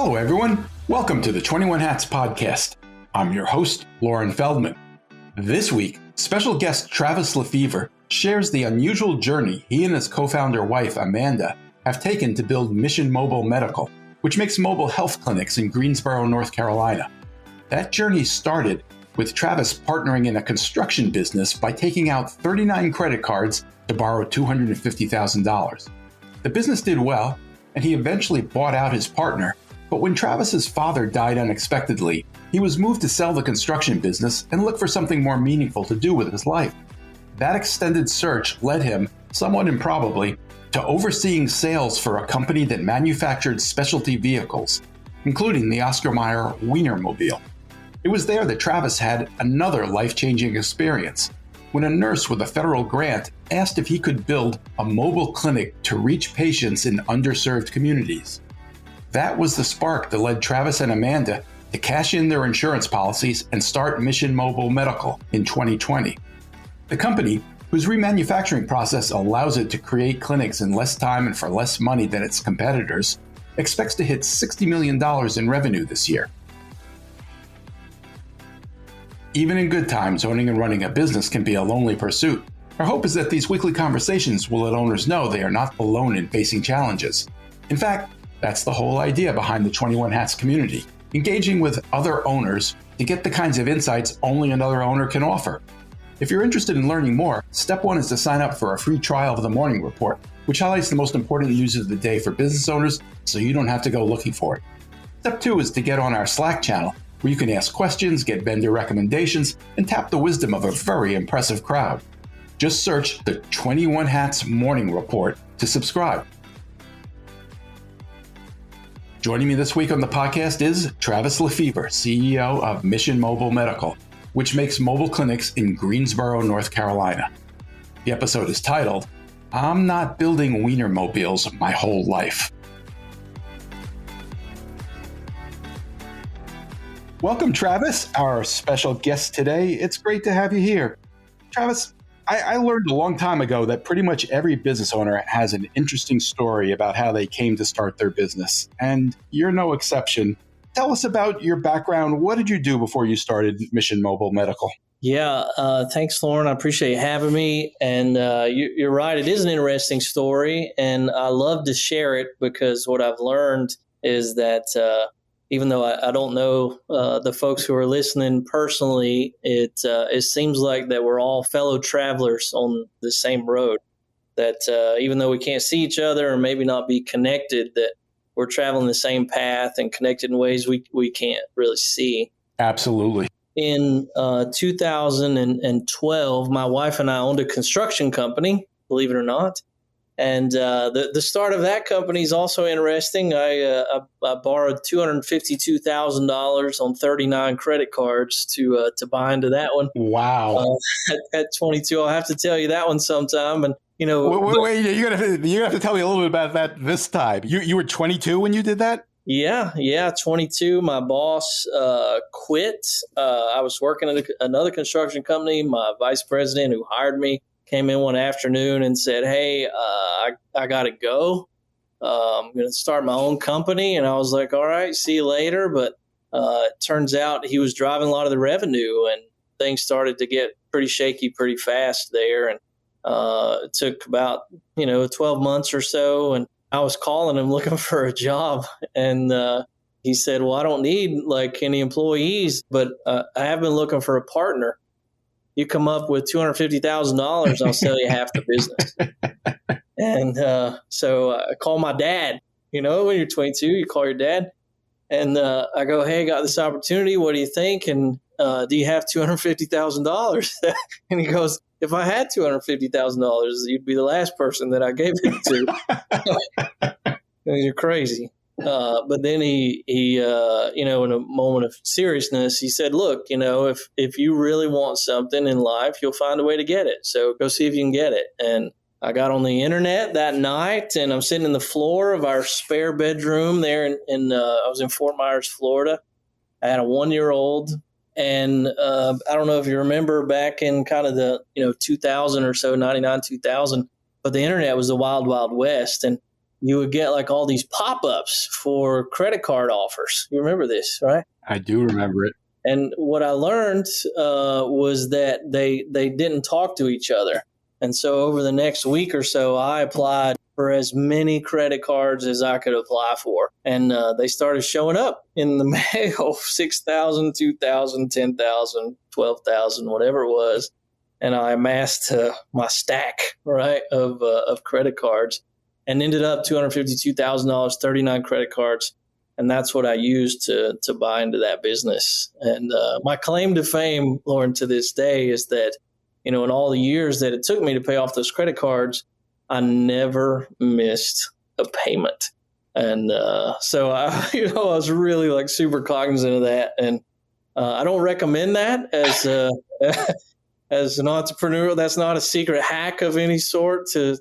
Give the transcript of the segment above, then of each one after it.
Hello, everyone. Welcome to the 21 Hats podcast. I'm your host, Lauren Feldman. This week, special guest Travis LeFever shares the unusual journey he and his co-founder wife, Amanda, have taken to build Mission Mobile Medical, which makes mobile health clinics in Greensboro, North Carolina. That journey started with Travis partnering in a construction business by taking out 39 credit cards to borrow $250,000. The business did well, and he eventually bought out his partner. But when Travis's father died unexpectedly, he was moved to sell the construction business and look for something more meaningful to do with his life. That extended search led him, somewhat improbably, to overseeing sales for a company that manufactured specialty vehicles, including the Oscar Mayer Wienermobile. It was there that Travis had another life-changing experience when a nurse with a federal grant asked if he could build a mobile clinic to reach patients in underserved communities. That was the spark that led Travis and Amanda to cash in their insurance policies and start Mission Mobile Medical in 2020. The company, whose remanufacturing process allows it to create clinics in less time and for less money than its competitors, expects to hit $60 million in revenue this year. Even in good times, owning and running a business can be a lonely pursuit. Our hope is that these weekly conversations will let owners know they are not alone in facing challenges. In fact, that's the whole idea behind the 21 Hats community, engaging with other owners to get the kinds of insights only another owner can offer. If you're interested in learning more, step one is to sign up for a free trial of the morning report, which highlights the most important news of the day for business owners so you don't have to go looking for it. Step two is to get on our Slack channel, where you can ask questions, get vendor recommendations, and tap the wisdom of a very impressive crowd. Just search the 21 Hats Morning Report to subscribe. Joining me this week on the podcast is Travis LeFever, CEO of Mission Mobile Medical, which makes mobile clinics in Greensboro, North Carolina. The episode is titled, "I'm Not Building Wienermobiles My Whole Life." Welcome, Travis, our special guest today. It's great to have you here. Travis, I learned a long time ago that pretty much every business owner has an interesting story about how they came to start their business, and you're no exception. Tell us about your background. What did you do before you started Mission Mobile Medical? Yeah, thanks, Lauren. I appreciate you having me. And you're right. It is an interesting story, and I love to share it because what I've learned is that even though I don't know the folks who are listening personally, it seems like that we're all fellow travelers on the same road, that even though we can't see each other or maybe not be connected, that we're traveling the same path and connected in ways we can't really see. Absolutely. In 2012, my wife and I owned a construction company, believe it or not. And the start of that company is also interesting. I borrowed $252,000 on 39 credit cards to buy into that one. Wow! At 22, I'll have to tell you that one sometime. And you know, wait, you're gonna have to tell me a little bit about that this time. You were 22 when you did that? Yeah, 22. My boss quit. I was working at another construction company. My vice president, who hired me, came in one afternoon and said, "Hey, I got to go. I'm going to start my own company." And I was like, "All right, see you later." But it turns out he was driving a lot of the revenue, and things started to get pretty shaky pretty fast there. And it took about 12 months or so. And I was calling him looking for a job. And he said, "Well, I don't need like any employees, but I have been looking for a partner. You come up with $250,000, I'll sell you half the business." And so I call my dad. When you're 22, you call your dad. And I go, "Hey, I got this opportunity. What do you think? And do you have $250,000? And he goes, "If I had $250,000, you'd be the last person that I gave it to." You're crazy. But then he in a moment of seriousness, he said, "Look, if you really want something in life, you'll find a way to get it. So go see if you can get it." And I got on the internet that night, and I'm sitting in the floor of our spare bedroom there I was in Fort Myers, Florida. I had a 1-year-old. And I don't know if you remember back in kind of the 2000 or so, 99, 2000, but the internet was the wild, wild west. And you would get like all these pop-ups for credit card offers. You remember this, right? I do remember it. And what I learned was that they didn't talk to each other. And so over the next week or so, I applied for as many credit cards as I could apply for. And they started showing up in the mail, 6,000, 2,000, 10,000, 12,000, whatever it was. And I amassed my stack, right, of credit cards and ended up $252,000, 39 credit cards. And that's what I used to buy into that business. And my claim to fame, Lauren, to this day is that, in all the years that it took me to pay off those credit cards, I never missed a payment. And so I was really like super cognizant of that. And I don't recommend that as as an entrepreneur. That's not a secret hack of any sort to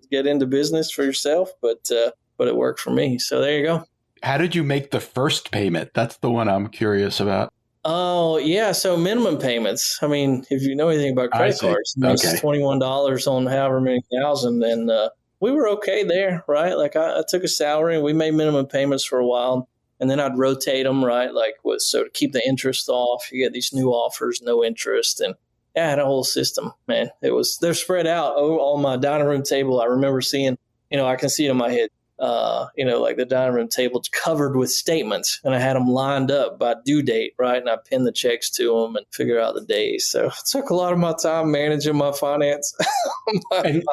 get into business for yourself, but it worked for me. So there you go. How did you make the first payment? That's the one I'm curious about. Oh, yeah. So minimum payments. I mean, if you know anything about credit cards, it's $21 on however many thousand. And we were okay there, right? Like I took a salary and we made minimum payments for a while. And then I'd rotate them, right? So to keep the interest off, you get these new offers, no interest. And yeah, I had a whole system, man. They're spread out on my dining room table. I remember seeing, I can see it in my head. Like the dining room table covered with statements, and I had them lined up by due date, right? And I pinned the checks to them and figured out the days. So it took a lot of my time managing my finance. And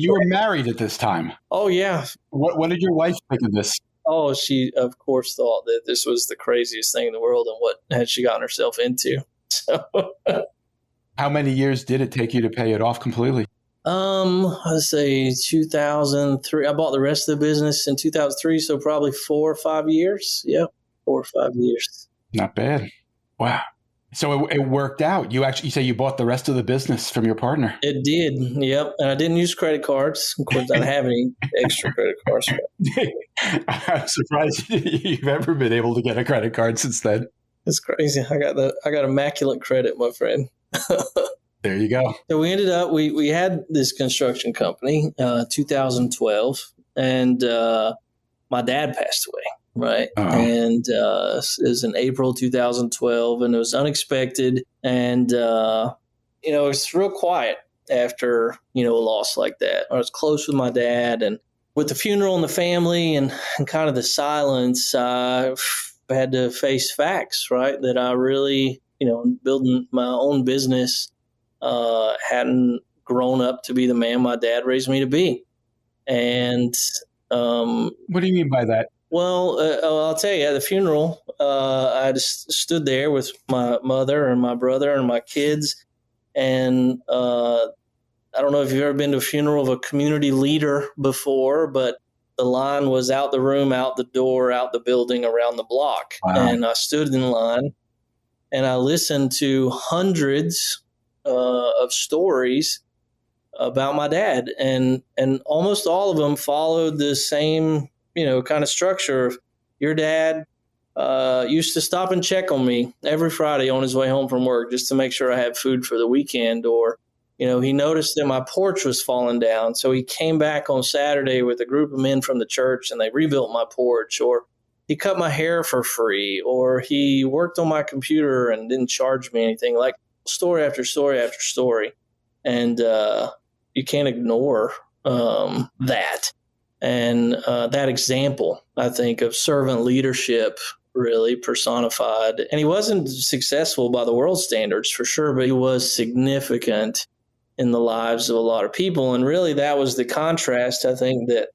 you were married at this time. Oh, yeah. What did your wife think of this? Oh, she, of course, thought that this was the craziest thing in the world, and what had she gotten herself into? So, how many years did it take you to pay it off completely? I'd say 2003. I bought the rest of the business in 2003, so probably 4 or 5 years. Yep, 4 or 5 years. Not bad. Wow. So it worked out. You say you bought the rest of the business from your partner. It did. Yep. And I didn't use credit cards. Of course, I didn't have any extra credit cards. I'm surprised you've ever been able to get a credit card since then. It's crazy. I got immaculate credit, my friend. There you go. So we ended up, we had this construction company, 2012, and my dad passed away, right? Uh-huh. And it was in April 2012, and it was unexpected. And, it's real quiet after, a loss like that. I was close with my dad, and with the funeral and the family and kind of the silence, I had to face facts, right? That I really, building my own business, hadn't grown up to be the man my dad raised me to be. And what do you mean by that? Well, I'll tell you, at the funeral, I just stood there with my mother and my brother and my kids. And I don't know if you've ever been to a funeral of a community leader before, but the line was out the room, out the door, out the building, around the block. Wow. And I stood in line and I listened to hundreds of stories about my dad, and almost all of them followed the same, kind of structure of your dad used to stop and check on me every Friday on his way home from work just to make sure I had food for the weekend, or, he noticed that my porch was falling down. So he came back on Saturday with a group of men from the church and they rebuilt my porch, or he cut my hair for free, or he worked on my computer and didn't charge me anything. Like, story after story after story. And you can't ignore that. And that example, I think, of servant leadership really personified. And he wasn't successful by the world standards for sure, but he was significant in the lives of a lot of people. And really that was the contrast, I think, that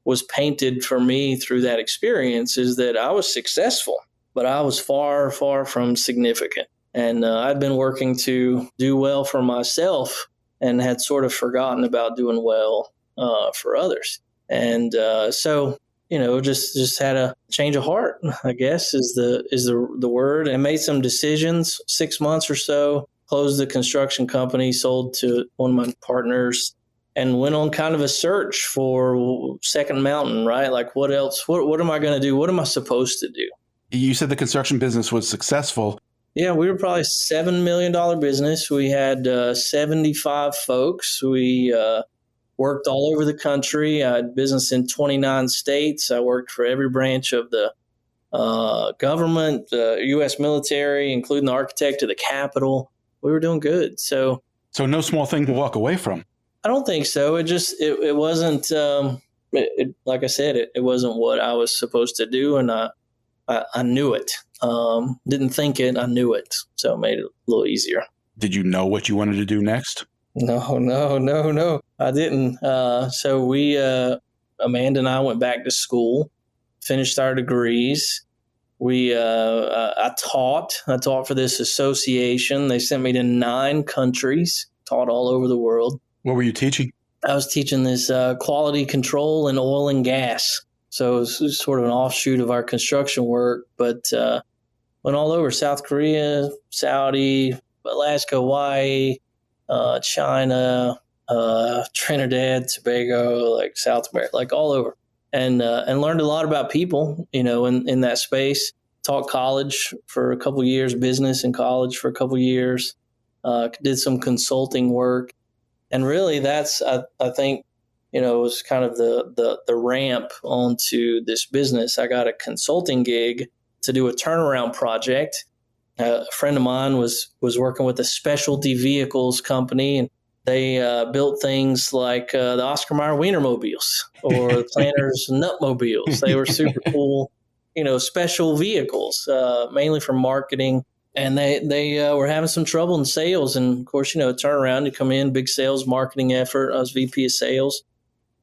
was painted for me through that experience, is that I was successful, but I was far, far from significant. And I'd been working to do well for myself and had sort of forgotten about doing well for others. And so, just had a change of heart, I guess, is the word. And made some decisions, 6 months or so, closed the construction company, sold to one of my partners, and went on kind of a search for second mountain, right? Like, what else? What am I going to do? What am I supposed to do? You said the construction business was successful. Yeah, we were probably $7 million business. We had 75 folks. We worked all over the country. I had business in 29 states. I worked for every branch of the government, U.S. military, including the architect of the Capitol. We were doing good. So no small thing to walk away from. I don't think so. It wasn't, like I said, it wasn't what I was supposed to do. And I knew it. Didn't think it. I knew it. So it made it a little easier. Did you know what you wanted to do next? No. I didn't. So Amanda and I went back to school, finished our degrees. I taught for this association. They sent me to 9 countries, taught all over the world. What were you teaching? I was teaching this quality control in oil and gas. So it was sort of an offshoot of our construction work, but went all over South Korea, Saudi, Alaska, Hawaii, China, Trinidad, Tobago, like South America, like all over. And learned a lot about people, in that space. Taught college for a couple of years, business in college for a couple of years. Did some consulting work, and really, that's I think, was kind of the ramp onto this business. I got a consulting gig to do a turnaround project. A friend of mine was working with a specialty vehicles company, and they built things like the Oscar Mayer Wienermobiles or the Planters Nutmobiles. They were super cool, special vehicles, mainly for marketing. And they were having some trouble in sales. And, of course, turnaround, you come in, big sales marketing effort. I was VP of sales.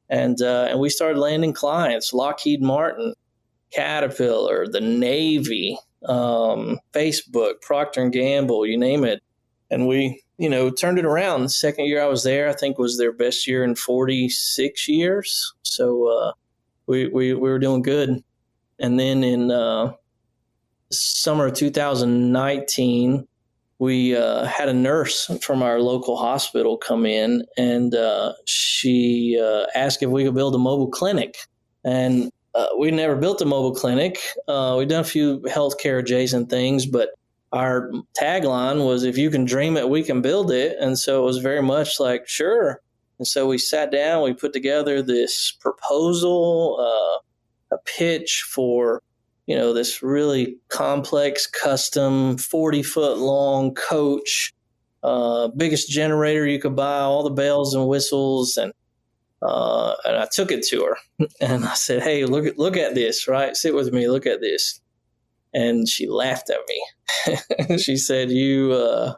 And we started landing clients, Lockheed Martin, Caterpillar, the Navy, Facebook, Procter & Gamble, you name it. And we turned it around. The second year I was there, I think was their best year in 46 years. So we were doing good. And then in summer of 2019, we had a nurse from our local hospital come in, and she asked if we could build a mobile clinic. And we'd never built a mobile clinic. We'd done a few healthcare adjacent things, but our tagline was, if you can dream it, we can build it. And so it was very much like, sure. And so we sat down, we put together this proposal, a pitch for, this really complex, custom, 40-foot long coach, biggest generator you could buy, all the bells and whistles. And I took it to her and I said, hey, look at this, right? Sit with me, look at this. And she laughed at me. She said, you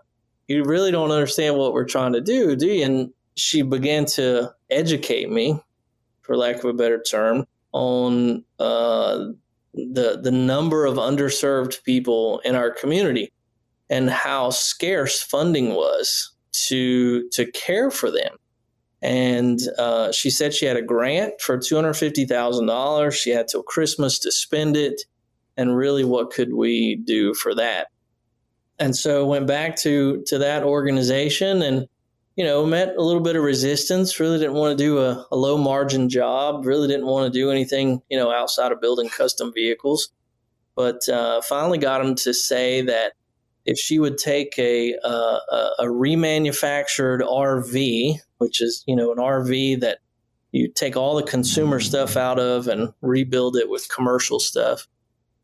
really don't understand what we're trying to do you? And she began to educate me, for lack of a better term, on the number of underserved people in our community and how scarce funding was to care for them. And she said she had a grant for $250,000. She had till Christmas to spend it. And really, what could we do for that? And so went back to that organization and, met a little bit of resistance, really didn't want to do a low margin job, really didn't want to do anything, outside of building custom vehicles. But finally got them to say that if she would take a remanufactured RV, which is, an RV that you take all the consumer stuff out of and rebuild it with commercial stuff,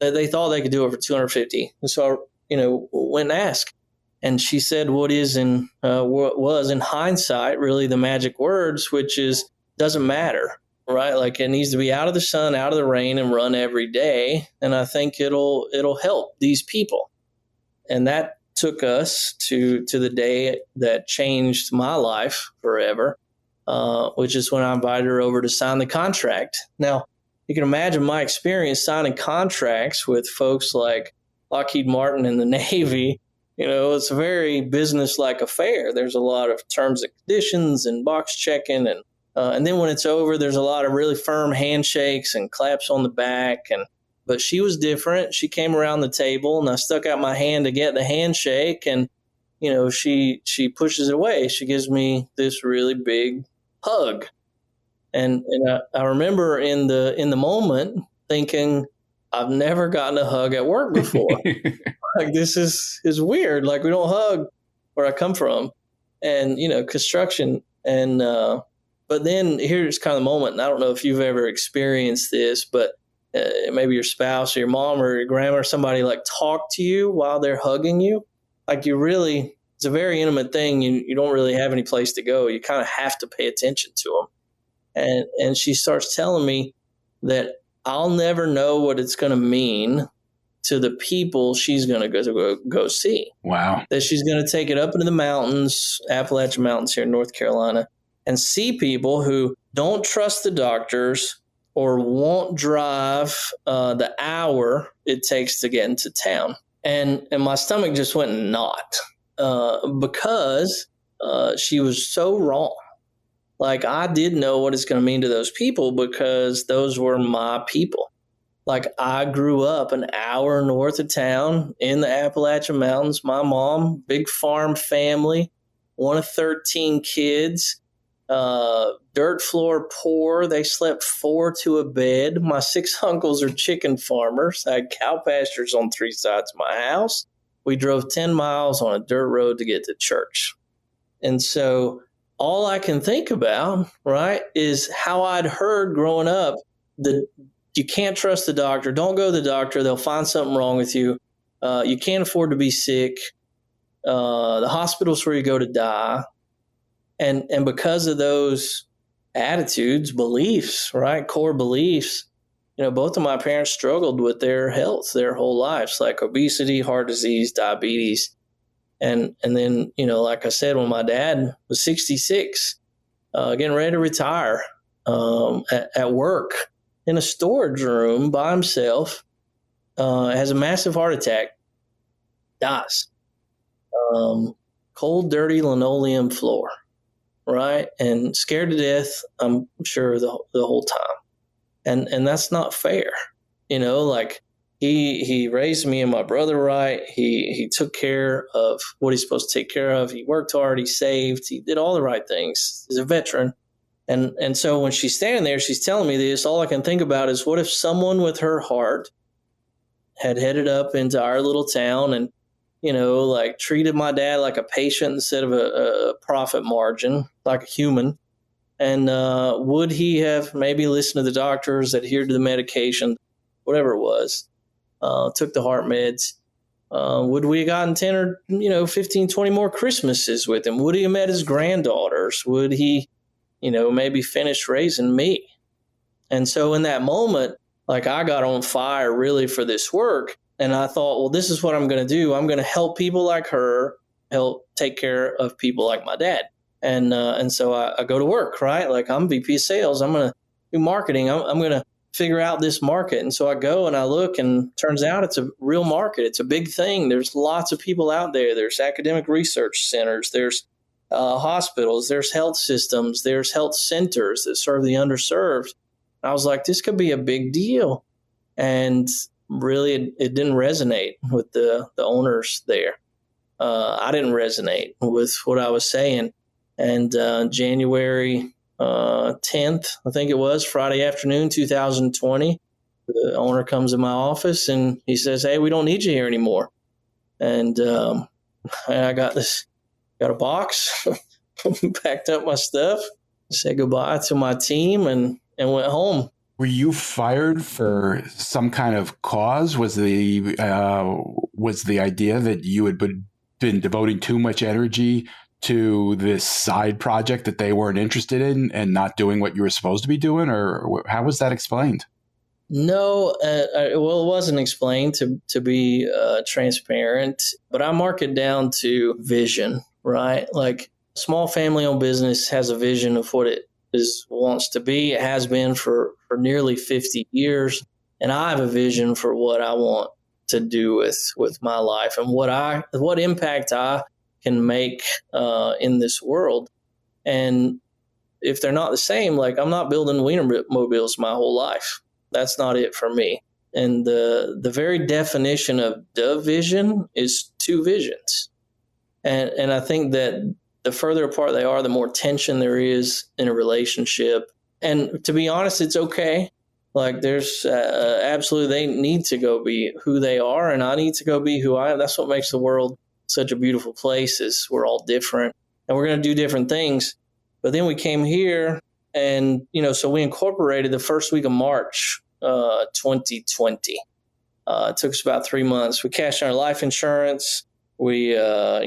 they thought they could do it for $250,000. And so, went and asked. And she said what was in hindsight really the magic words, which is doesn't matter, right? Like it needs to be out of the sun, out of the rain, and run every day. And I think it'll help these people. And that took us to the day that changed my life forever, which is when I invited her over to sign the contract. Now, you can imagine my experience signing contracts with folks like Lockheed Martin and the Navy. It's a very business-like affair. There's a lot of terms and conditions and box checking. And then when it's over, there's a lot of really firm handshakes and claps on the back. But she was different. She came around the table, and I stuck out my hand to get the handshake. And, she pushes it away. She gives me this really big hug. And I remember in the moment thinking, I've never gotten a hug at work before. Like this is weird. Like we don't hug where I come from, and construction. And But then here's kind of the moment, and I don't know if you've ever experienced this, but maybe your spouse or your mom or your grandma or somebody like talk to you while they're hugging you. Like it's a very intimate thing. You don't really have any place to go. You kind of have to pay attention to them. And she starts telling me that I'll never know what it's going to mean to the people she's going to go see. Wow. That she's going to take it up into the mountains, Appalachian Mountains here in North Carolina, and see people who don't trust the doctors or won't drive the hour it takes to get into town. And my stomach just went in knot because she was so wrong. Like, I did know what it's going to mean to those people because those were my people. Like, I grew up an hour north of town in the Appalachian Mountains. My mom, big farm family, one of 13 kids, dirt floor poor. They slept 4 to a bed. My 6 uncles are chicken farmers. I had cow pastures on 3 sides of my house. We drove 10 miles on a dirt road to get to church. And so all I can think about, right, is how I'd heard growing up that you can't trust the doctor. Don't go to the doctor. They'll find something wrong with you. You can't afford to be sick. The hospital's where you go to die. And because of those attitudes, beliefs, right, core beliefs, both of my parents struggled with their health their whole lives, like obesity, heart disease, diabetes. And then, like I said, when my dad was 66, getting ready to retire at work in a storage room by himself, has a massive heart attack, dies. Cold, dirty linoleum floor, right? And scared to death, I'm sure, the whole time. And that's not fair. Like, He raised me and my brother right. He took care of what he's supposed to take care of. He worked hard. He saved. He did all the right things. He's a veteran. And so when she's standing there, she's telling me this, all I can think about is what if someone with her heart had headed up into our little town and, like treated my dad like a patient instead of a profit margin, like a human. And would he have maybe listened to the doctors, adhered to the medication, whatever it was? Took the heart meds. Would we have gotten 10 or, 15, 20 more Christmases with him? Would he have met his granddaughters? Would he, maybe finish raising me? And so in that moment, like, I got on fire really for this work. And I thought, well, this is what I'm going to do. I'm going to help people like her, help take care of people like my dad. And so I go to work, right? Like, I'm VP of sales. I'm going to do marketing. I'm going to figure out this market. And so I go and I look, and turns out it's a real market. It's a big thing. There's lots of people out there. There's academic research centers. There's hospitals. There's health systems. There's health centers that serve the underserved. I was like, this could be a big deal. And really, it didn't resonate with the owners there. I didn't resonate with what I was saying. And January 10th, I think it was, Friday afternoon, 2020, the owner comes in my office and he says, "Hey, we don't need you here anymore." And I got a box, packed up my stuff, said goodbye to my team, and went home. Were you fired for some kind of cause? Was the idea that you had been devoting too much energy to this side project that they weren't interested in and not doing what you were supposed to be doing? Or how was that explained? No, it wasn't explained, to be transparent, but I mark it down to vision, right? Like, small family-owned business has a vision of what it wants to be. It has been for nearly 50 years. And I have a vision for what I want to do with my life and what impact I can make in this world. And if they're not the same, like, I'm not building Wienermobiles my whole life. That's not it for me. And the very definition of the vision is two visions. And I think that the further apart they are, the more tension there is in a relationship. And to be honest, it's okay. Like, there's absolutely, they need to go be who they are, and I need to go be who I am. That's what makes the world such a beautiful place, is we're all different and we're going to do different things. But then we came here And, so we incorporated the first week of March, 2020. It took us about 3 months. We cashed our life insurance. We, I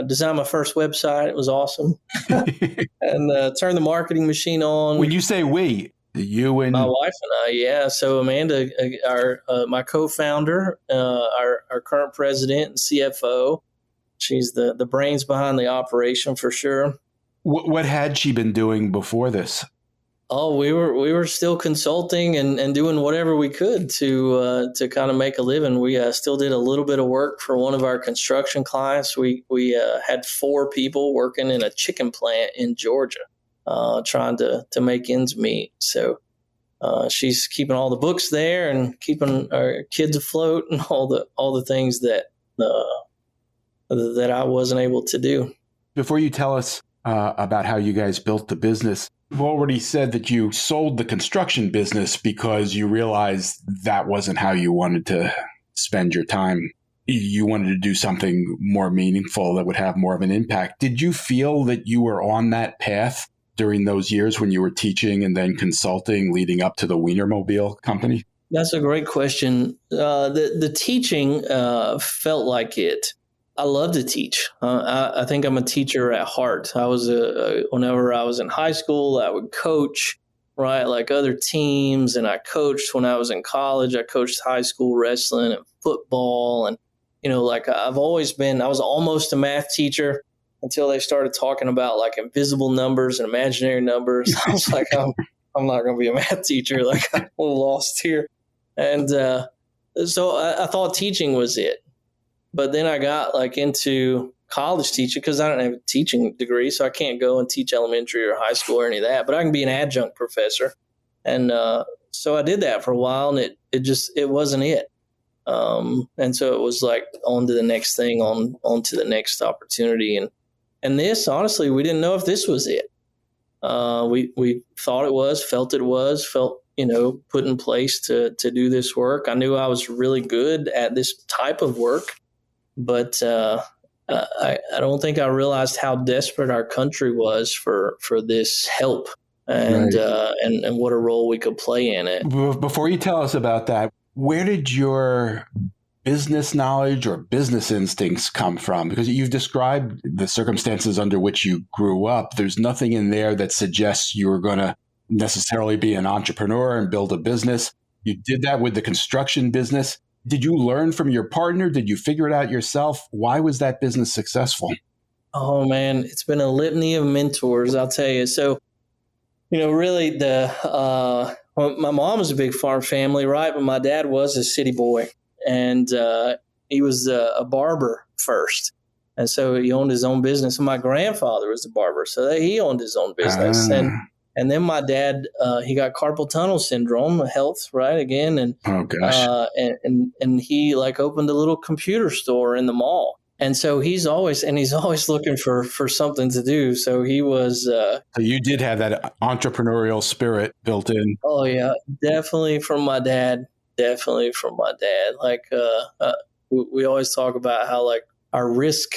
designed my first website. It was awesome. And turned the marketing machine on. When you say we, you and my wife and I, yeah. So Amanda, my co-founder, our current president and CFO, she's the brains behind the operation for sure. What had she been doing before this? Oh, we were still consulting and doing whatever we could to kind of make a living. We still did a little bit of work for one of our construction clients. We had 4 people working in a chicken plant in Georgia, trying to make ends meet. So she's keeping all the books there and keeping our kids afloat and all the things that I wasn't able to do. Before you tell us about how you guys built the business, you've already said that you sold the construction business because you realized that wasn't how you wanted to spend your time. You wanted to do something more meaningful that would have more of an impact. Did you feel that you were on that path during those years when you were teaching and then consulting leading up to the Wienermobile company? That's a great question. The teaching felt like it. I love to teach. I think I'm a teacher at heart. I was whenever I was in high school, I would coach, right, like other teams, and I coached when I was in college. I coached high school wrestling and football, and like I was almost a math teacher until they started talking about like invisible numbers and imaginary numbers. I was like, I'm not going to be a math teacher. Like I'm a little lost here, and so I thought teaching was it. But then I got like into college teaching because I don't have a teaching degree, so I can't go and teach elementary or high school or any of that. But I can be an adjunct professor, and so I did that for a while, and it wasn't it. And so it was like on to the next thing, on to the next opportunity, and this honestly, we didn't know if this was it. We thought it was, felt put in place to do this work. I knew I was really good at this type of work. But I don't think I realized how desperate our country was for this help and Right. And what a role we could play in it. Before you tell us about that, where did your business knowledge or business instincts come from? Because you've described the circumstances under which you grew up. There's nothing in there that suggests you were going to necessarily be an entrepreneur and build a business. You did that with the construction business. Did you learn from your partner? Did you figure it out yourself? Why was that business successful? Oh, man, it's been a litany of mentors, I'll tell you. So, really my mom was a big farm family, right? But my dad was a city boy, and he was a barber first. And so he owned his own business. And my grandfather was a barber, so he owned his own business. And then my dad, he got carpal tunnel syndrome, health, right? Again. And, oh, gosh. And he like opened a little computer store in the mall. And so he's always looking for something to do. So he was. So you did have that entrepreneurial spirit built in. Oh, yeah, definitely from my dad. Like we always talk about how like our risk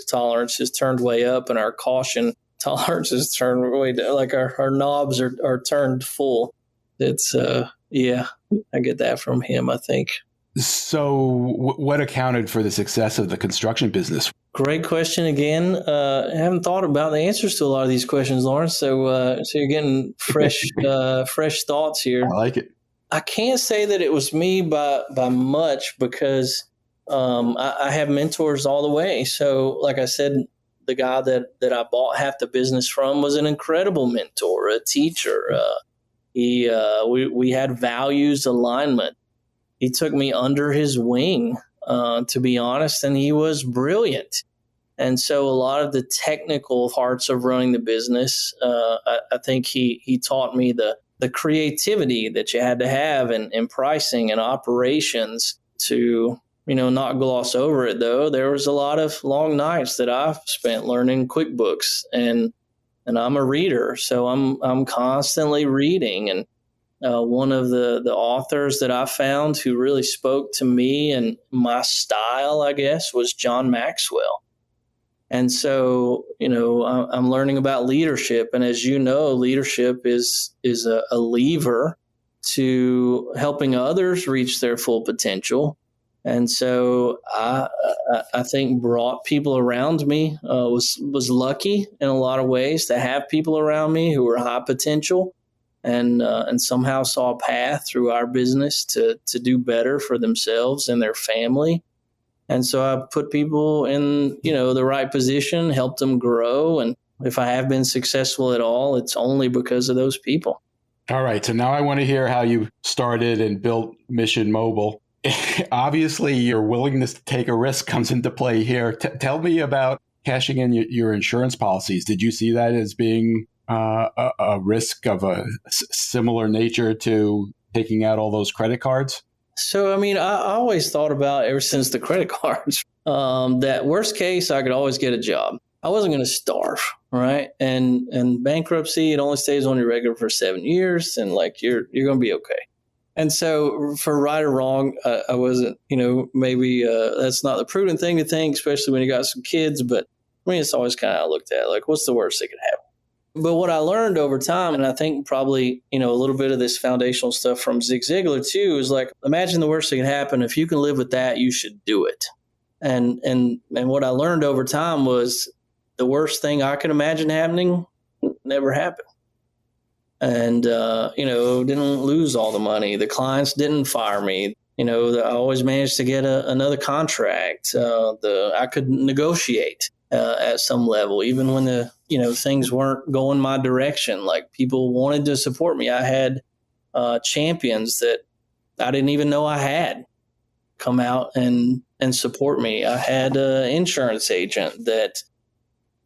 tolerance is turned way up and our caution tolerance is turned way down. Like our knobs are turned full. It's yeah, I get that from him, I think. So what accounted for the success of the construction business? Great question again. I haven't thought about the answers to a lot of these questions, Lawrence. So you're getting fresh thoughts here. I like it. I can't say that it was me by much because I have mentors all the way. So like I said, the guy that I bought half the business from was an incredible mentor, a teacher. We had values alignment. He took me under his wing, to be honest, and he was brilliant. And so a lot of the technical parts of running the business, I think he taught me the creativity that you had to have in pricing and operations to, not gloss over it, though. There was a lot of long nights that I've spent learning QuickBooks, and I'm a reader, so I'm constantly reading. And one of the authors that I found who really spoke to me and my style, I guess, was John Maxwell. And so, I'm learning about leadership. And as you know, leadership is a lever to helping others reach their full potential. And so I think brought people around me, was lucky in a lot of ways to have people around me who were high potential and somehow saw a path through our business to do better for themselves and their family. And so I put people in, the right position, helped them grow. And if I have been successful at all, it's only because of those people. All right. So now I want to hear how you started and built Mission Mobile. Obviously, your willingness to take a risk comes into play here. Tell me about cashing in your insurance policies. Did you see that as being a risk of a similar nature to taking out all those credit cards? So, I always thought about, ever since the credit cards, that worst case, I could always get a job. I wasn't going to starve, right? And bankruptcy, it only stays on your regular for 7 years, and you're going to be okay. And so, for right or wrong, I wasn't, maybe that's not the prudent thing to think, especially when you got some kids. But it's always kind of looked at like, what's the worst that could happen? But what I learned over time, and I think probably, a little bit of this foundational stuff from Zig Ziglar too, is like, imagine the worst that can happen. If you can live with that, you should do it. And what I learned over time was the worst thing I could imagine happening never happened. And, didn't lose all the money. The clients didn't fire me. I always managed to get another contract. I could negotiate at some level, even when the things weren't going my direction. Like, people wanted to support me. I had champions that I didn't even know I had come out and support me. I had an insurance agent that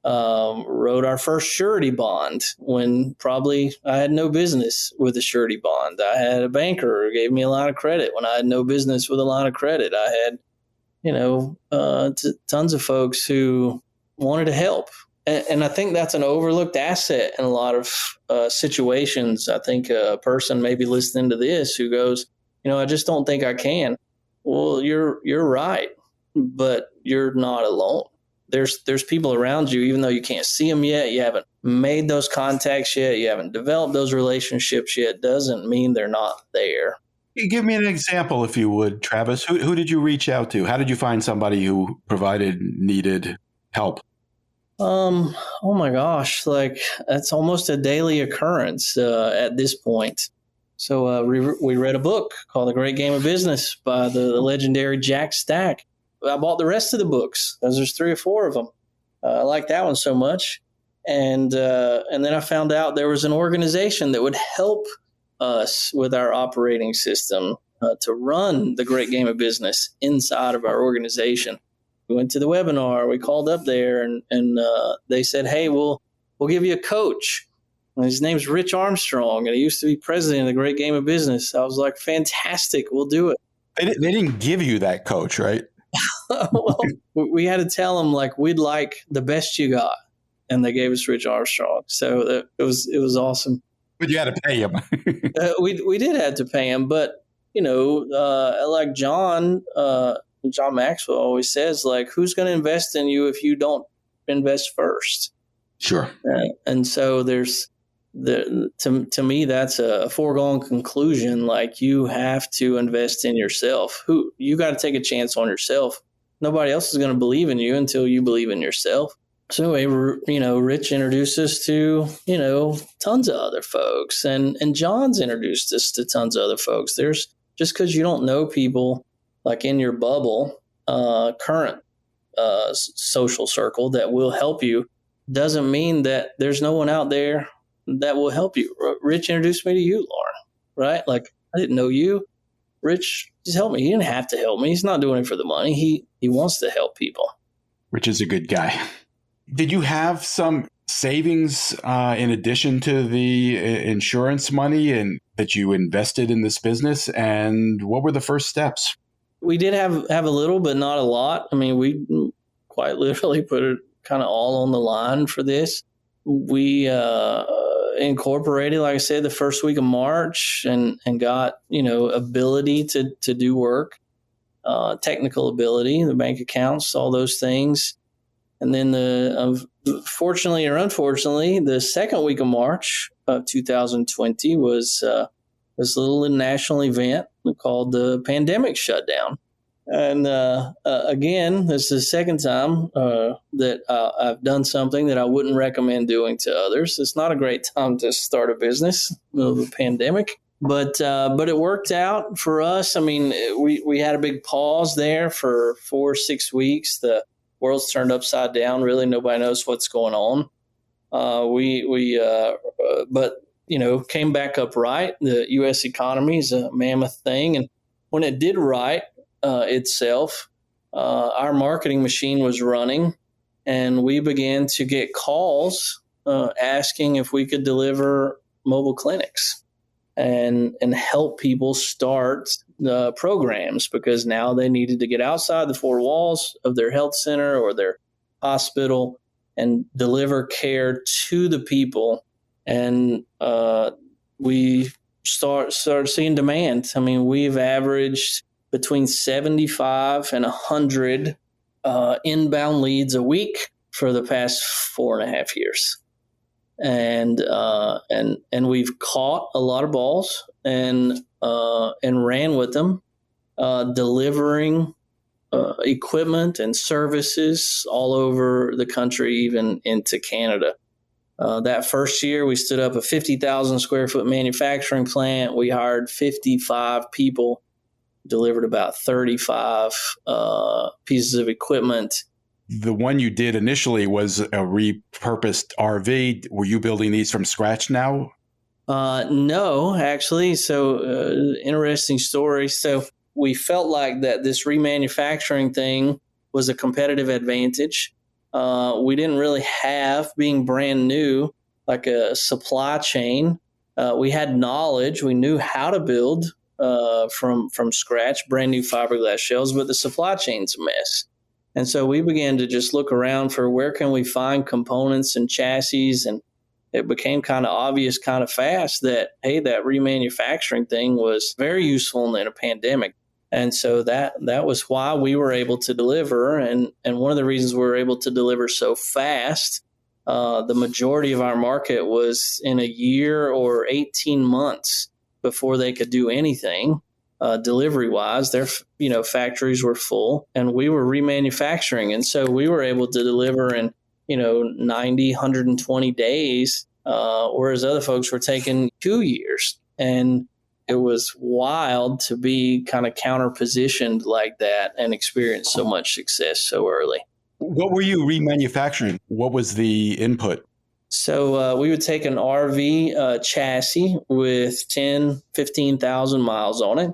wrote our first surety bond when probably I had no business with a surety bond. I had a banker who gave me a line of credit when I had no business with a line of credit. I had, tons of folks who wanted to help. And I think that's an overlooked asset in a lot of situations. I think a person maybe listening to this who goes, I just don't think I can. Well, you're right, but you're not alone. There's people around you, even though you can't see them yet. You haven't made those contacts yet. You haven't developed those relationships yet. Doesn't mean they're not there. Give me an example, if you would, Travis. Who did you reach out to? How did you find somebody who needed help? Oh my gosh, that's almost a daily occurrence at this point. So we read a book called The Great Game of Business by the legendary Jack Stack. I bought the rest of the books. There's 3 or 4 of them. I like that one so much. And then I found out there was an organization that would help us with our operating system to run the Great Game of Business inside of our organization. We went to the webinar. We called up there, and they said, "Hey, we'll give you a coach. And his name's Rich Armstrong, and he used to be president of the Great Game of Business." I was like, "Fantastic, we'll do it." They didn't give you that coach, right? Well, we had to tell them we'd like the best you got, and they gave us Rich Armstrong. So it was awesome. But you had to pay him. We did have to pay him, but like John Maxwell always says, who's going to invest in you if you don't invest first? Sure. And so to me, that's a foregone conclusion. You have to invest in yourself. You got to take a chance on yourself. Nobody else is going to believe in you until you believe in yourself. So, Rich introduced us to, tons of other folks, and John's introduced us to tons of other folks. There's just because you don't know people in your bubble, current social circle that will help you, doesn't mean that there's no one out there that will help you. Rich introduced me to you, Lauren, right? I didn't know you. Rich just helped me. He didn't have to help me. He's not doing it for the money. He wants to help people. Rich is a good guy. Did you have some savings in addition to the insurance money and that you invested in this business? And what were the first steps? We did have a little, but not a lot. We quite literally put it kind of all on the line for this. We incorporated, like I said, the first week of March and got, ability to do work, technical ability, the bank accounts, all those things. And then fortunately or unfortunately, the second week of March of 2020 was this little national event called the pandemic shutdown. And again, this is the second time that I've done something that I wouldn't recommend doing to others. It's not a great time to start a business of a pandemic, but it worked out for us. I mean, we had a big pause there for 4 or 6 weeks. The world's turned upside down. Really, nobody knows what's going on. But came back up right. The U.S. economy is a mammoth thing, and when it did right itself, our marketing machine was running, and we began to get calls asking if we could deliver mobile clinics and help people start programs, because now they needed to get outside the four walls of their health center or their hospital and deliver care to the people. And we started seeing demand. I mean, we've averaged between 75 and 100 inbound leads a week for the past 4.5 years. And we've caught a lot of balls and ran with them, delivering equipment and services all over the country, even into Canada. That first year, we stood up a 50,000 square foot manufacturing plant. We hired 55 people, delivered about 35 pieces of equipment. The one you did initially was a repurposed RV. Were you building these from scratch now? No, actually. So interesting story. So we felt like that this remanufacturing thing was a competitive advantage. We didn't really have, being brand new, like a supply chain. We had knowledge. We knew how to build from scratch, brand new fiberglass shells, but the supply chain's a mess. And so we began to just look around for where can we find components and chassis, and it became kind of obvious kind of fast that, hey, that remanufacturing thing was very useful in a pandemic. And so that was why we were able to deliver. And one of the reasons we were able to deliver so fast, the majority of our market was in a year or 18 months before they could do anything. Delivery-wise, their factories were full, and we were remanufacturing. And so we were able to deliver in 90, 120 days, whereas other folks were taking 2 years. And it was wild to be kind of counter-positioned like that and experience so much success so early. What were you remanufacturing? What was the input? So we would take an RV chassis with 10, 15,000 miles on it,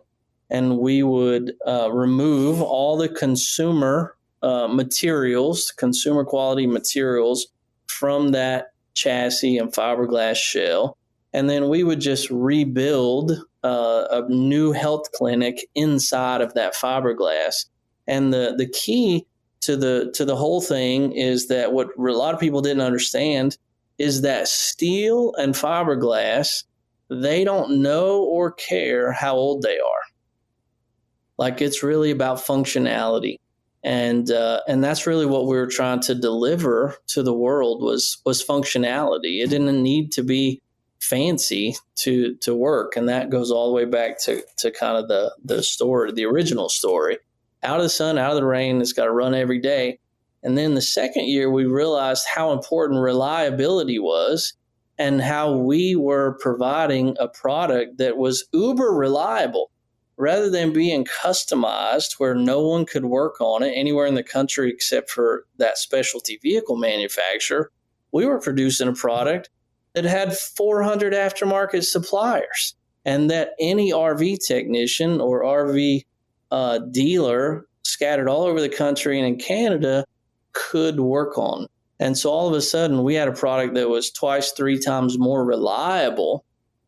and we would remove all the consumer materials, consumer quality materials from that chassis and fiberglass shell. And then we would just rebuild a new health clinic inside of that fiberglass. And the key to the whole thing is that what a lot of people didn't understand is that steel and fiberglass, they don't know or care how old they are. Like, it's really about functionality. And that's really what we were trying to deliver to the world was functionality. It didn't need to be fancy to work. And that goes all the way back to kind of the story, the original story. Out of the sun, out of the rain, it's got to run every day. And then the second year, we realized how important reliability was and how we were providing a product that was uber reliable. Rather than being customized where no one could work on it anywhere in the country except for that specialty vehicle manufacturer, we were producing a product that had 400 aftermarket suppliers, and that any RV technician or RV dealer scattered all over the country and in Canada could work on. And so all of a sudden, we had a product that was 2-3 times more reliable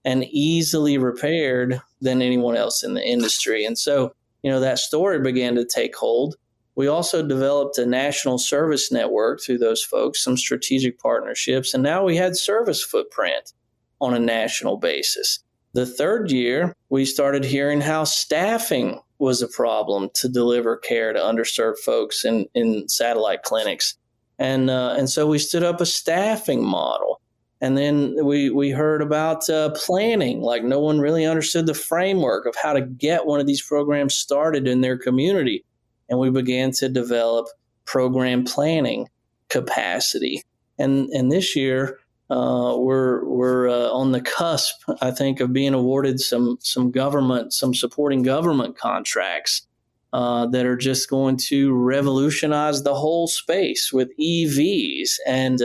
and easily repaired than anyone else in the industry. And so, that story began to take hold. We also developed a national service network through those folks, some strategic partnerships, and now we had service footprint on a national basis. The third year, we started hearing how staffing was a problem to deliver care to underserved folks in satellite clinics. And so we stood up a staffing model. And then we heard about planning. Like no one really understood the framework of how to get one of these programs started in their community. And we began to develop program planning capacity. And this year, we're on the cusp, I think, of being awarded some supporting government contracts that are just going to revolutionize the whole space with EVs and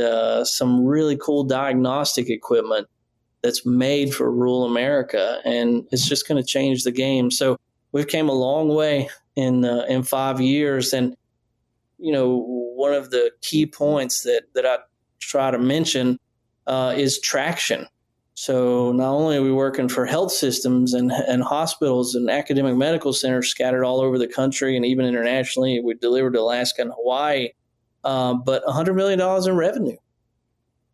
some really cool diagnostic equipment that's made for rural America, and it's just going to change the game. So we've came a long way in 5 years, and one of the key points that I try to mention is traction. So not only are we working for health systems and hospitals and academic medical centers scattered all over the country and even internationally, we delivered to Alaska and Hawaii, but $100 million in revenue.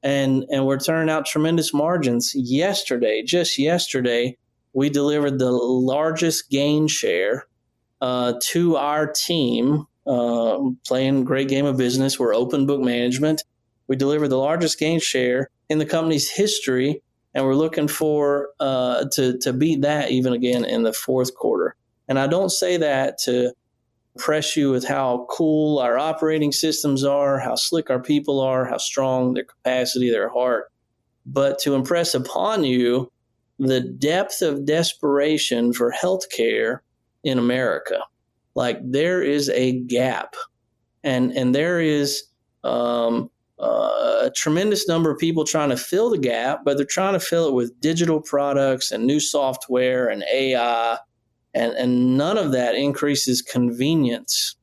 And we're turning out tremendous margins. Just yesterday, we delivered the largest gain share to our team, playing a great game of business. We're open book management. We delivered the largest gain share in the company's history, and we're looking for to beat that even again in the fourth quarter. And I don't say that to impress you with how cool our operating systems are, how slick our people are, how strong their capacity, their heart, but to impress upon you the depth of desperation for healthcare in America. Like there is a gap, and there is a tremendous number of people trying to fill the gap, but they're trying to fill it with digital products and new software and AI, and none of that increases convenience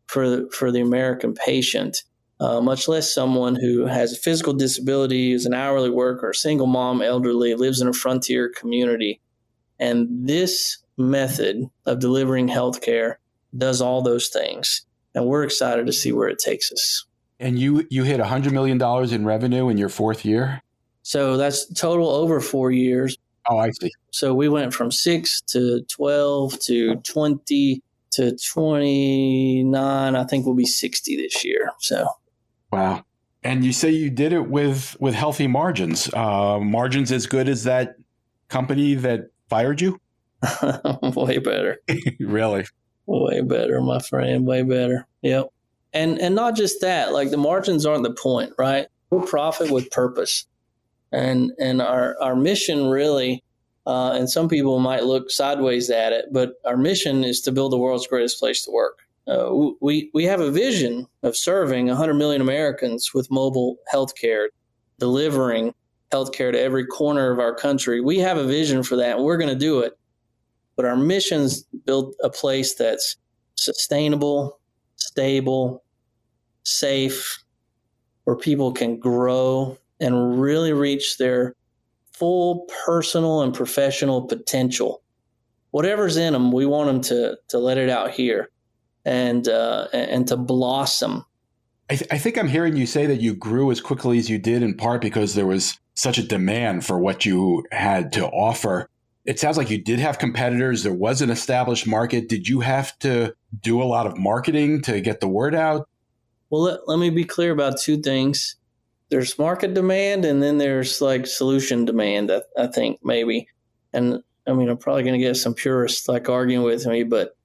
for the American patient, much less someone who has a physical disability, is an hourly worker, a single mom, elderly, lives in a frontier community. And this method of delivering healthcare does all those things, and we're excited to see where it takes us. And you hit $100 million in revenue in your fourth year? So that's total over 4 years. Oh, I see. So we went from 6 to 12 to 20 to 29. I think we'll be 60 this year. So, wow. And you say you did it with healthy margins. Margins as good as that company that fired you? Way better. Really? Way better, my friend. Way better. Yep. And not just that, like the margins aren't the point, right? We'll profit with purpose. And our mission really, and some people might look sideways at it, but our mission is to build the world's greatest place to work. We have a vision of serving 100 million Americans with mobile healthcare, delivering healthcare to every corner of our country. We have a vision for that, and we're going to do it. But our mission's build a place that's sustainable, stable, safe, where people can grow and really reach their full personal and professional potential. Whatever's in them, we want them to let it out here and to blossom. I think I'm hearing you say that you grew as quickly as you did in part because there was such a demand for what you had to offer. It sounds like you did have competitors. There was an established market. Did you have to do a lot of marketing to get the word out? Well, let me be clear about two things. There's market demand, and then there's like solution demand, I think maybe. And I mean, I'm probably going to get some purists like arguing with me, but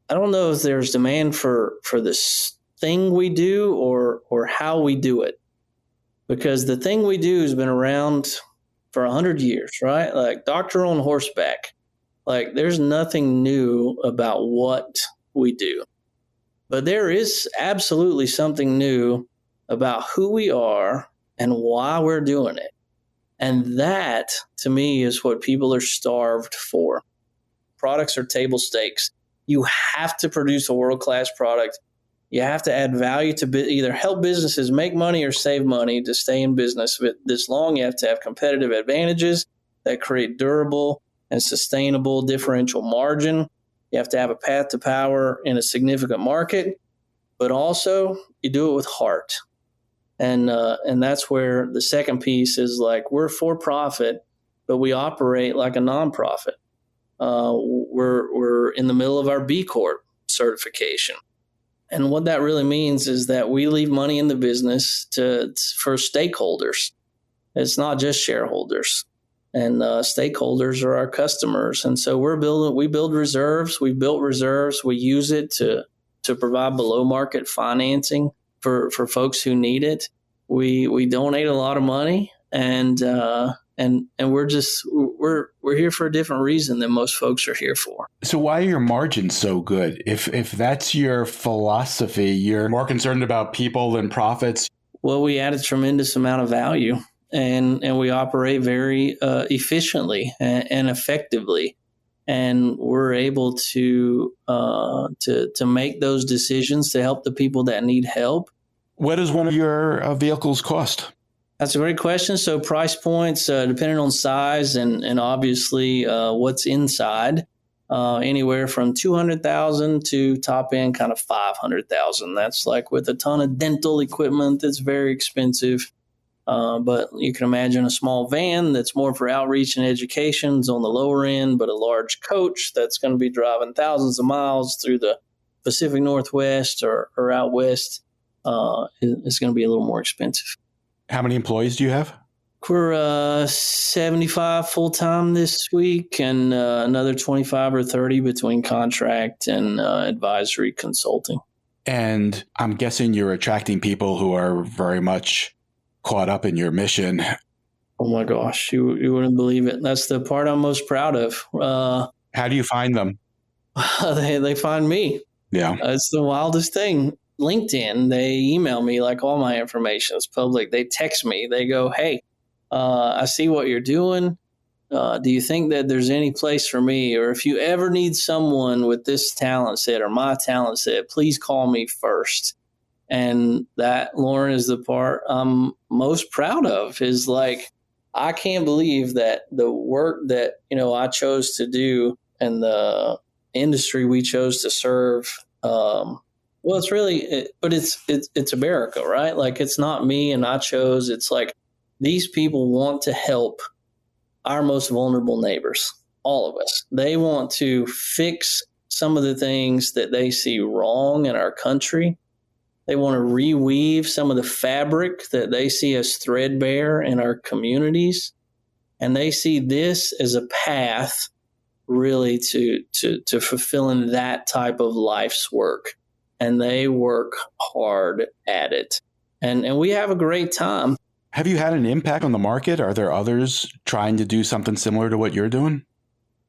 I don't know if there's demand for this thing we do or how we do it. Because the thing we do has been around for 100 years, right? Like doctor on horseback. Like there's nothing new about what we do. But there is absolutely something new about who we are and why we're doing it. And that, to me, is what people are starved for. Products are table stakes. You have to produce a world-class product. You have to add value to either help businesses make money or save money to stay in business this long. You have to have competitive advantages that create durable and sustainable differential margin. You have to have a path to power in a significant market, but also you do it with heart. And that's where the second piece is like we're for profit, but we operate like a nonprofit. We're in the middle of our B Corp certification. And what that really means is that we leave money in the business for stakeholders. It's not just shareholders. And stakeholders are our customers. And so we build reserves. We built reserves. We use it to provide below market financing for folks who need it. We donate a lot of money, and we're here for a different reason than most folks are here for. So why are your margins so good? If that's your philosophy, you're more concerned about people than profits. Well, we add a tremendous amount of value, and we operate very efficiently and effectively, and we're able to make those decisions to help the people that need help. What does one of your vehicles cost? That's a great question. So price points, depending on size and obviously what's inside, anywhere from $200,000 to top end kind of $500,000. That's like with a ton of dental equipment that's very expensive. But you can imagine a small van that's more for outreach and education is on the lower end, but a large coach that's going to be driving thousands of miles through the Pacific Northwest or out west is going to be a little more expensive. How many employees do you have? We're 75 full-time this week and another 25 or 30 between contract and advisory consulting. And I'm guessing you're attracting people who are very much caught up in your mission. Oh my gosh, you wouldn't believe it. That's the part I'm most proud of. How do you find them? They find me. Yeah. It's the wildest thing. LinkedIn, they email me, like all my information is public. They text me. They go, hey, I see what you're doing. Do you think that there's any place for me? Or if you ever need someone with this talent set or my talent set, please call me first. And that, Lauren, is the part I'm most proud of, is like, I can't believe that the work that, I chose to do and the industry we chose to serve, well, it's really, but it's America, right? Like, it's not me and I chose. It's like these people want to help our most vulnerable neighbors, all of us. They want to fix some of the things that they see wrong in our country. They want to reweave some of the fabric that they see as threadbare in our communities. And they see this as a path really to fulfilling that type of life's work. And they work hard at it. And we have a great time. Have you had an impact on the market? Are there others trying to do something similar to what you're doing?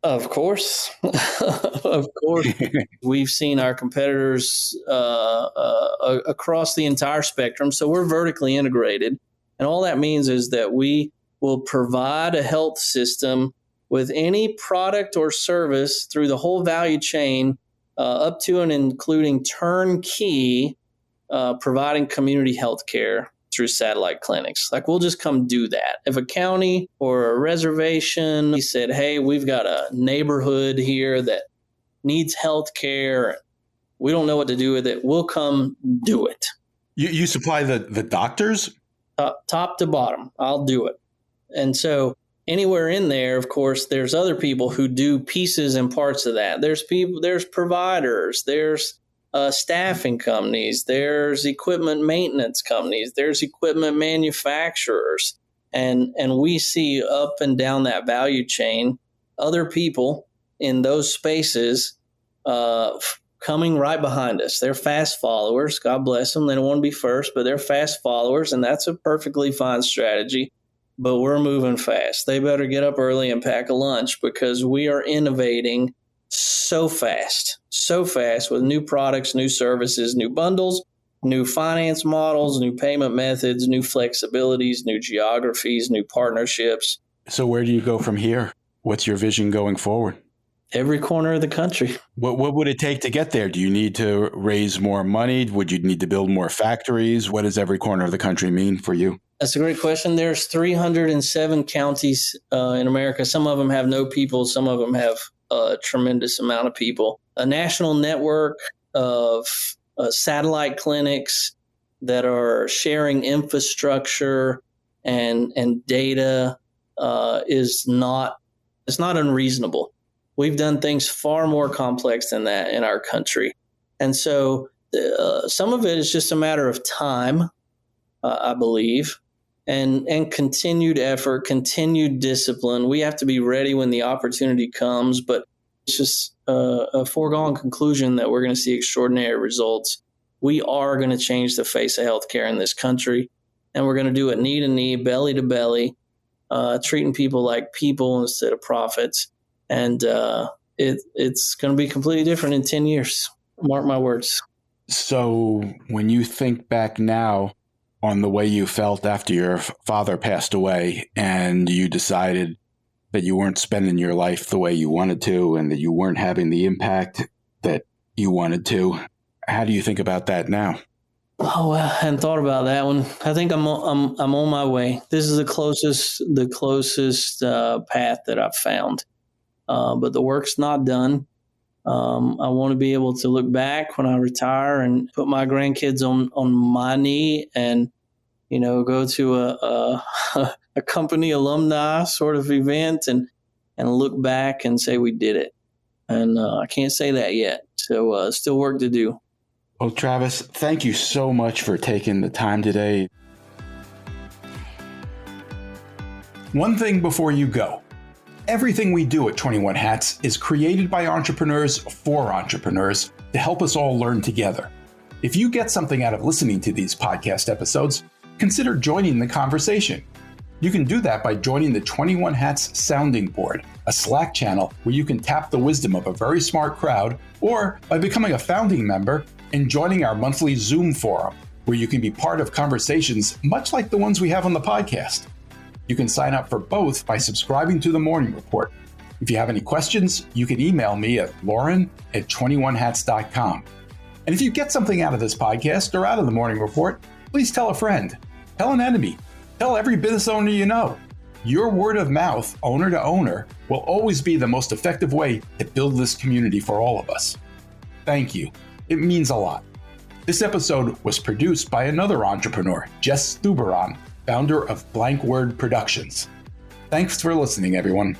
Of course. Of course. We've seen our competitors across the entire spectrum. So we're vertically integrated. And all that means is that we will provide a health system with any product or service through the whole value chain, up to and including turnkey, providing community health care through satellite clinics. Like, we'll just come do that. If a county or a reservation said, hey, we've got a neighborhood here that needs health care, we don't know what to do with it, we'll come do it. You supply the doctors? Top to bottom, I'll do it. And so anywhere in there, of course, there's other people who do pieces and parts of that. There's providers, there's staffing companies, there's equipment maintenance companies, there's equipment manufacturers. And we see up and down that value chain other people in those spaces coming right behind us. They're fast followers. God bless them. They don't want to be first, but they're fast followers, and that's a perfectly fine strategy. But we're moving fast. They better get up early and pack a lunch, because we are innovating so fast with new products, new services, new bundles, new finance models, new payment methods, new flexibilities, new geographies, new partnerships. So where do you go from here? What's your vision going forward? Every corner of the country. What would it take to get there? Do you need to raise more money? Would you need to build more factories? What does every corner of the country mean for you? That's a great question. There's 307 counties in America. Some of them have no people. Some of them have a tremendous amount of people. A national network of satellite clinics that are sharing infrastructure and data is not unreasonable. We've done things far more complex than that in our country. And so some of it is just a matter of time, I believe, and continued effort, continued discipline. We have to be ready when the opportunity comes, but it's just a foregone conclusion that we're going to see extraordinary results. We are going to change the face of healthcare in this country, and we're going to do it knee to knee, belly to belly, treating people like people instead of profits. And it's going to be completely different in 10 years. Mark my words. So when you think back now on the way you felt after your father passed away and you decided that you weren't spending your life the way you wanted to and that you weren't having the impact that you wanted to, how do you think about that now? Oh, I hadn't thought about that one. I think I'm on my way. This is the closest path that I've found. But the work's not done. I want to be able to look back when I retire and put my grandkids on my knee and, go to a company alumni sort of event and look back and say we did it. And I can't say that yet. So still work to do. Well, Travis, thank you so much for taking the time today. One thing before you go. Everything we do at 21 Hats is created by entrepreneurs for entrepreneurs to help us all learn together. If you get something out of listening to these podcast episodes, consider joining the conversation. You can do that by joining the 21 Hats Sounding Board, a Slack channel where you can tap the wisdom of a very smart crowd, or by becoming a founding member and joining our monthly Zoom forum, where you can be part of conversations much like the ones we have on the podcast. You can sign up for both by subscribing to the Morning Report. If you have any questions, you can email me at lauren@21hats.com. And if you get something out of this podcast or out of the Morning Report, please tell a friend, tell an enemy, tell every business owner you know. Your word of mouth, owner to owner, will always be the most effective way to build this community for all of us. Thank you. It means a lot. This episode was produced by another entrepreneur, Jess Stuberon, founder of Blank Word Productions. Thanks for listening, everyone.